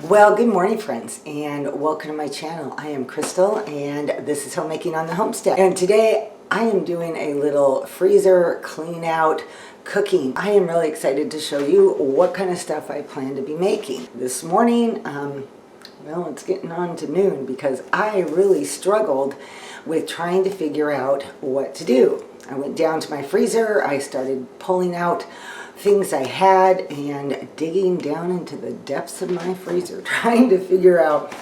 Well, good morning, friends, and welcome to my channel. I am Crystal, and this is Homemaking on the Homestead. And today I am doing a little freezer clean out cooking. I am really excited to show you what kind of stuff I plan to be making. This morning, well, it's getting on to noon because I really struggled with trying to figure out what to do. I went down to my freezer, I started pulling out things I had and digging down into the depths of my freezer, trying to figure out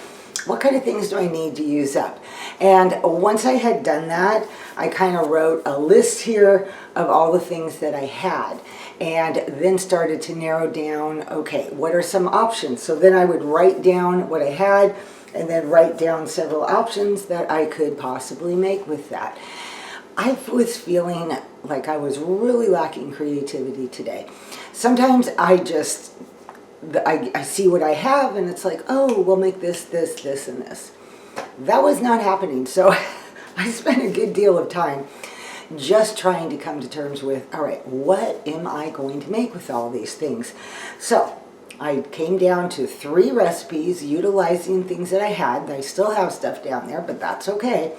what kind of things do I need to use up. And once I had done that, I kind of wrote a list here of all the things that I had, and then started to narrow down, okay, what are some options? So then I would write down what I had and then write down several options that I could possibly make with that. I was feeling like I was really lacking creativity today. Sometimes I see what I have and it's like, oh, we'll make this, and this. That was not happening. So I spent a good deal of time just trying to come to terms with, all right, what am I going to make with all these things? So I came down to 3 recipes utilizing things that I had. I still have stuff down there, but that's okay.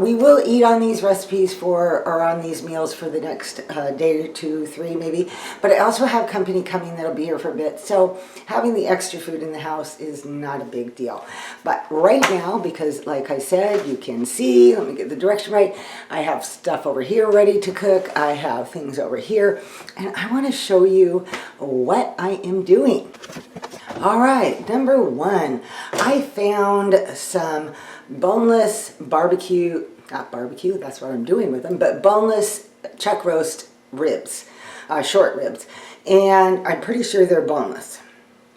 We will eat on these recipes or on these meals for the next day or 2, 3 maybe, but I also have company coming that'll be here for a bit, so having the extra food in the house is not a big deal. But right now, because like I said, you can see, let me get the direction right, I have stuff over here ready to cook, I have things over here, and I want to show you what I am doing. All right, number 1, I found some boneless barbecue, not barbecue, that's what I'm doing with them, but boneless chuck roast ribs, short ribs, and I'm pretty sure they're boneless.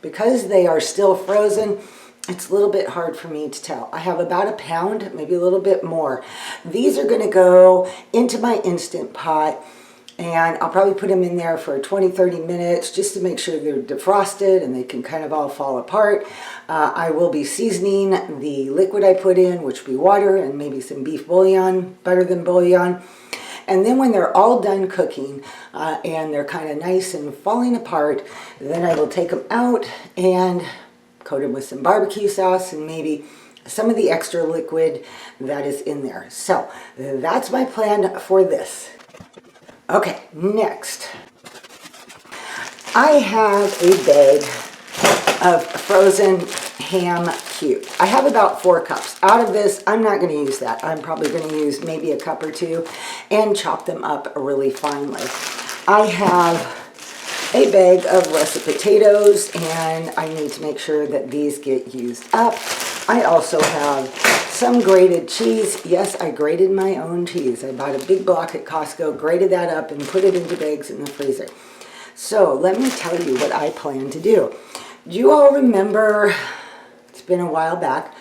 Because they are still frozen, it's a little bit hard for me to tell. I have about a pound, maybe a little bit more. These are gonna go into my Instant Pot, and I'll probably put them in there for 20-30 minutes just to make sure they're defrosted and they can kind of all fall apart. I will be seasoning the liquid I put in, which will be water and maybe some beef bouillon, better than bouillon. And then when they're all done cooking and they're kind of nice and falling apart, then I will take them out and coat them with some barbecue sauce and maybe some of the extra liquid that is in there. So that's my plan for this. Okay, next, I have a bag of frozen ham cubes. I have about 4 cups. Out of this, I'm not going to use that. I'm probably going to use maybe a cup or 2 and chop them up really finely. I have a bag of russet potatoes, and I need to make sure that these get used up. I also have some grated cheese. Yes, I grated my own cheese. I bought a big block at Costco, grated that up, and put it into bags in the freezer. So let me tell you what I plan to do. Do you all remember, it's been a while back,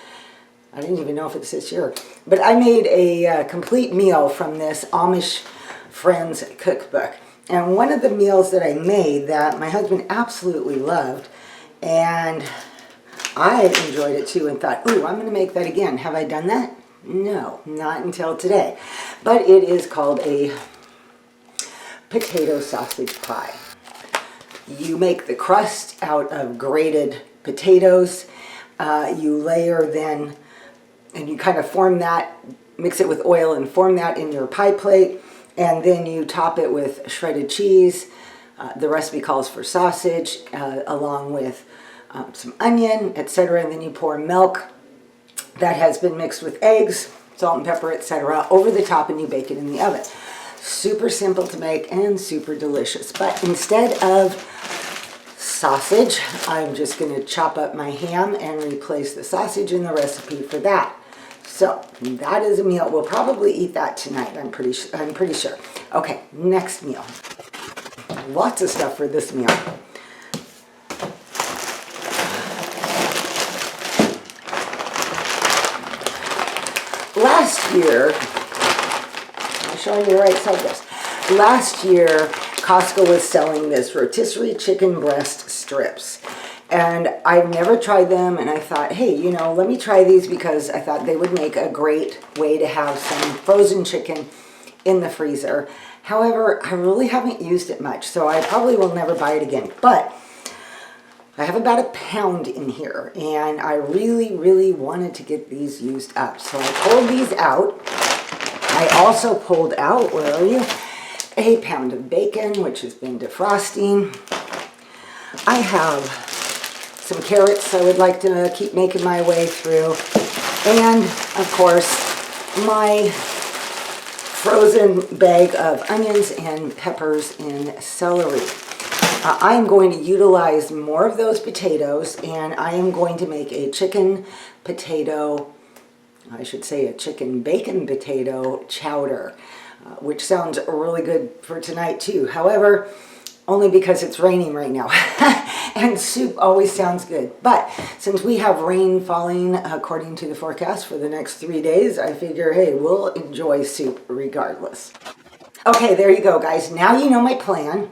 I didn't even know if it's this year, but I made a complete meal from this Amish Friends cookbook. And one of the meals that I made that my husband absolutely loved, and I enjoyed it too and thought, ooh, I'm going to make that again. Have I done that? No, not until today. But it is called a potato sausage pie. You make the crust out of grated potatoes. You layer then, and you kind of form that, mix it with oil and form that in your pie plate. And then you top it with shredded cheese. The recipe calls for sausage, along with some onion, etc. And then you pour milk that has been mixed with eggs, salt and pepper, etc. over the top, and you bake it in the oven. Super simple to make and super delicious. But instead of sausage, I'm just going to chop up my ham and replace the sausage in the recipe for that. So that is a meal. We'll probably eat that tonight, I'm pretty sure. Okay, next meal. Lots of stuff for this meal. Last year, I'm showing you the right side of this. Last year, Costco was selling this rotisserie chicken breast strips. And I've never tried them, and I thought, hey, you know, let me try these because I thought they would make a great way to have some frozen chicken in the freezer. However, I really haven't used it much, so I probably will never buy it again. But I have about a pound in here, and I really wanted to get these used up. So I pulled these out. I also pulled out, where are you? A pound of bacon, which has been defrosting. I have some carrots I would like to keep making my way through. And, of course, my frozen bag of onions and peppers and celery. I am going to utilize more of those potatoes, and I am going to make a chicken potato, I should say a chicken bacon potato chowder, which sounds really good for tonight too. However, only because it's raining right now. And soup always sounds good. But since we have rain falling according to the forecast for the next 3 days, I figure, hey, we'll enjoy soup regardless. Okay, there you go, guys. Now you know my plan.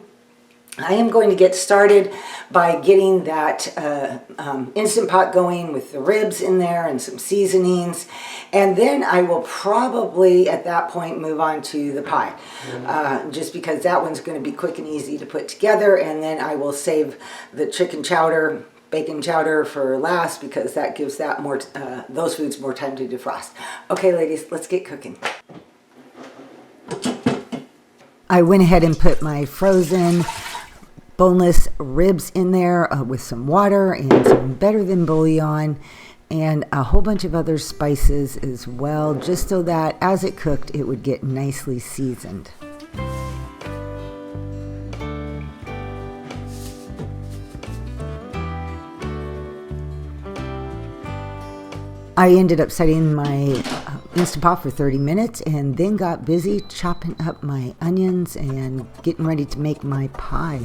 I am going to get started by getting that Instant Pot going with the ribs in there and some seasonings. And then I will probably, at that point, move on to the pie. Just because that one's going to be quick and easy to put together. And then I will save the chicken chowder, bacon chowder for last, because that gives that more those foods more time to defrost. Okay, ladies, let's get cooking. I went ahead and put my frozen boneless ribs in there with some water and some better than bouillon and a whole bunch of other spices as well, just so that as it cooked it would get nicely seasoned. I ended up setting my Instant Pot for 30 minutes and then got busy chopping up my onions and getting ready to make my pie.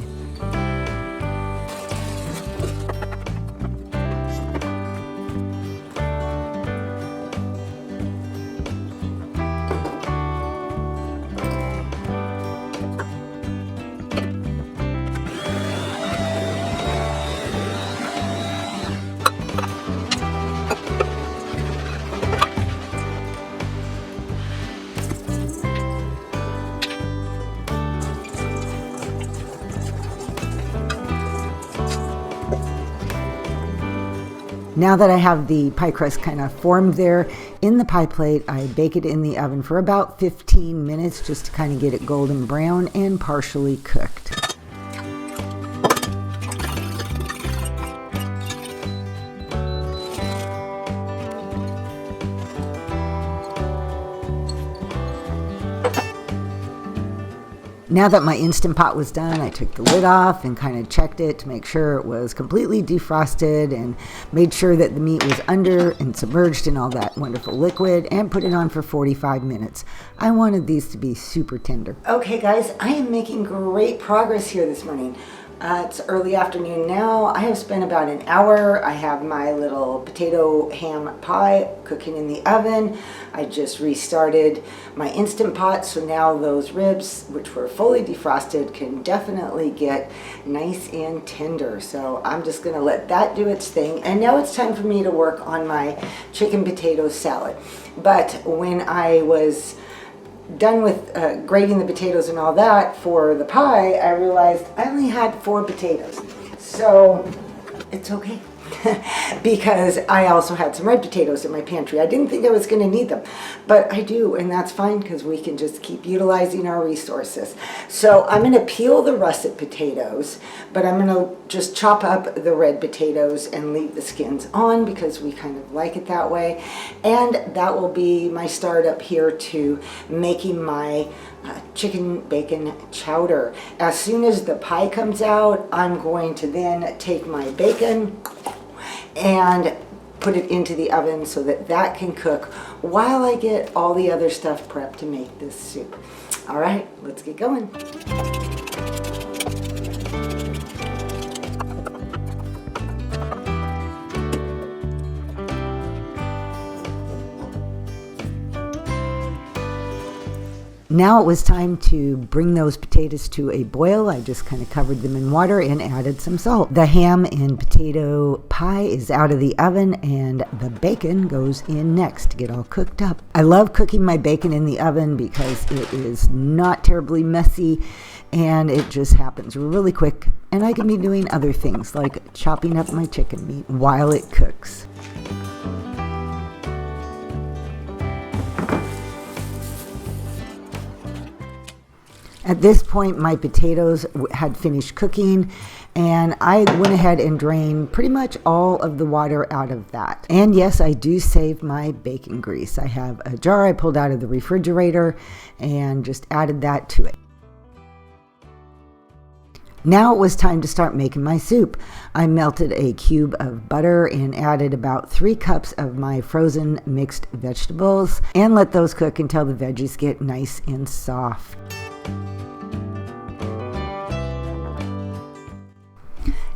Now that I have the pie crust kind of formed there in the pie plate, I bake it in the oven for about 15 minutes just to kind of get it golden brown and partially cooked. Now that my Instant Pot was done, I took the lid off and kind of checked it to make sure it was completely defrosted and made sure that the meat was under and submerged in all that wonderful liquid, and put it on for 45 minutes. I wanted these to be super tender. Okay guys, I am making great progress here this morning. It's early afternoon now. I have spent about an hour. I have my little potato ham pie cooking in the oven. I just restarted my Instant Pot, so now those ribs, which were fully defrosted, can definitely get nice and tender. So I'm just gonna let that do its thing. And now it's time for me to work on my chicken potato salad. But when I was done with grating the potatoes and all that for the pie, I realized I only had 4 potatoes. So it's okay. Because I also had some red potatoes in my pantry. I didn't think I was going to need them, but I do, and that's fine because we can just keep utilizing our resources. So I'm going to peel the russet potatoes, but I'm going to just chop up the red potatoes and leave the skins on because we kind of like it that way. And that will be my start up here to making my chicken bacon chowder. As soon as the pie comes out, I'm going to then take my bacon and put it into the oven so that that can cook while I get all the other stuff prepped to make this soup. All right, let's get going. Now it was time to bring those potatoes to a boil. I just kind of covered them in water and added some salt. The ham and potato pie is out of the oven and the bacon goes in next to get all cooked up. I love cooking my bacon in the oven because it is not terribly messy and it just happens really quick, and I can be doing other things like chopping up my chicken meat while it cooks. At this point, my potatoes had finished cooking, and I went ahead and drained pretty much all of the water out of that. And yes, I do save my bacon grease. I have a jar I pulled out of the refrigerator and just added that to it. Now it was time to start making my soup. I melted a cube of butter and added about 3 cups of my frozen mixed vegetables and let those cook until the veggies get nice and soft.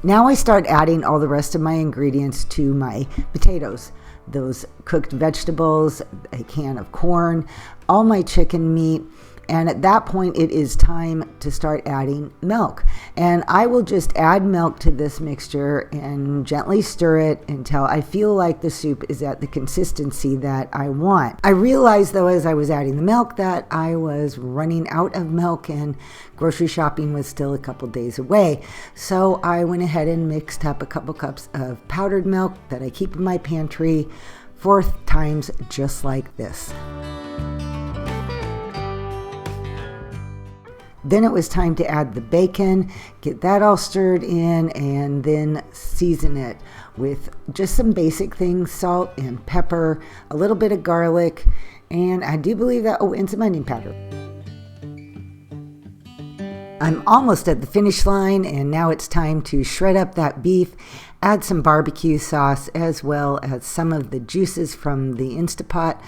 Now I start adding all the rest of my ingredients to my potatoes. Those cooked vegetables, a can of corn, all my chicken meat, and at that point it is time to start adding milk. And I will just add milk to this mixture and gently stir it until I feel like the soup is at the consistency that I want. I realized though as I was adding the milk that I was running out of milk and grocery shopping was still a couple days away. So I went ahead and mixed up a couple cups of powdered milk that I keep in my pantry 4 times just like this. Then it was time to add the bacon, get that all stirred in, and then season it with just some basic things, salt and pepper, a little bit of garlic, and I do believe that, and some onion powder. I'm almost at the finish line, and now it's time to shred up that beef, add some barbecue sauce as well as some of the juices from the Instapot,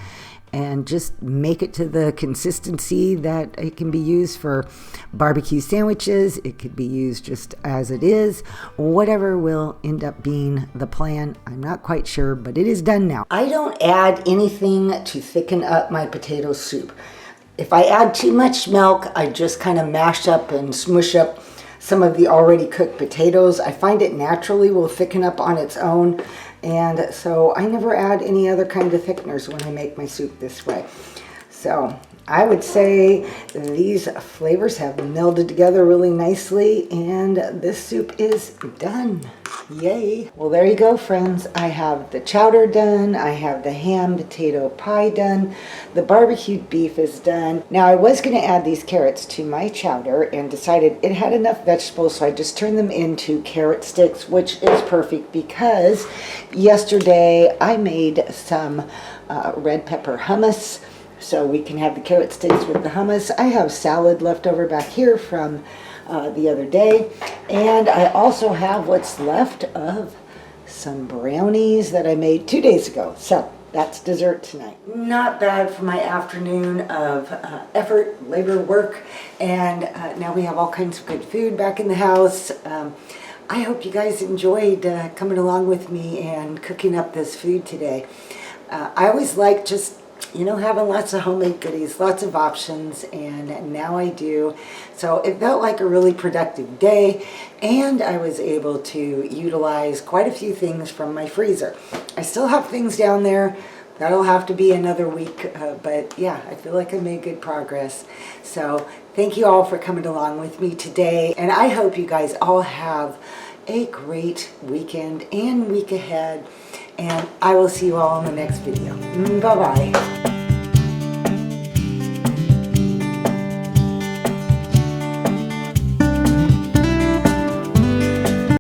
and just make it to the consistency that it can be used for barbecue sandwiches. It could be used just as it is. Whatever will end up being the plan, I'm not quite sure, but it is done now. I don't add anything to thicken up my potato soup. If I add too much milk, I just kind of mash up and smush up some of the already cooked potatoes. I find it naturally will thicken up on its own. And so I never add any other kind of thickeners when I make my soup this way. So I would say these flavors have melded together really nicely, and this soup is done. Yay. Well, there you go, friends. I have the chowder done. I have the ham potato pie done. The barbecued beef is done. Now, I was going to add these carrots to my chowder and decided it had enough vegetables, so I just turned them into carrot sticks, which is perfect because yesterday I made some red pepper hummus. So we can have the carrot sticks with the hummus. I have salad left over back here from the other day. And I also have what's left of some brownies that I made 2 days ago. So that's dessert tonight. Not bad for my afternoon of effort, labor, work. And now we have all kinds of good food back in the house. I hope you guys enjoyed coming along with me and cooking up this food today. I always like just having lots of homemade goodies, lots of options, and now I do. So it felt like a really productive day, and I was able to utilize quite a few things from my freezer. I still have things down there. That'll have to be another week, but yeah, I feel like I made good progress. So thank you all for coming along with me today, and I hope you guys all have a great weekend and week ahead. And I will see you all in the next video. Bye-bye.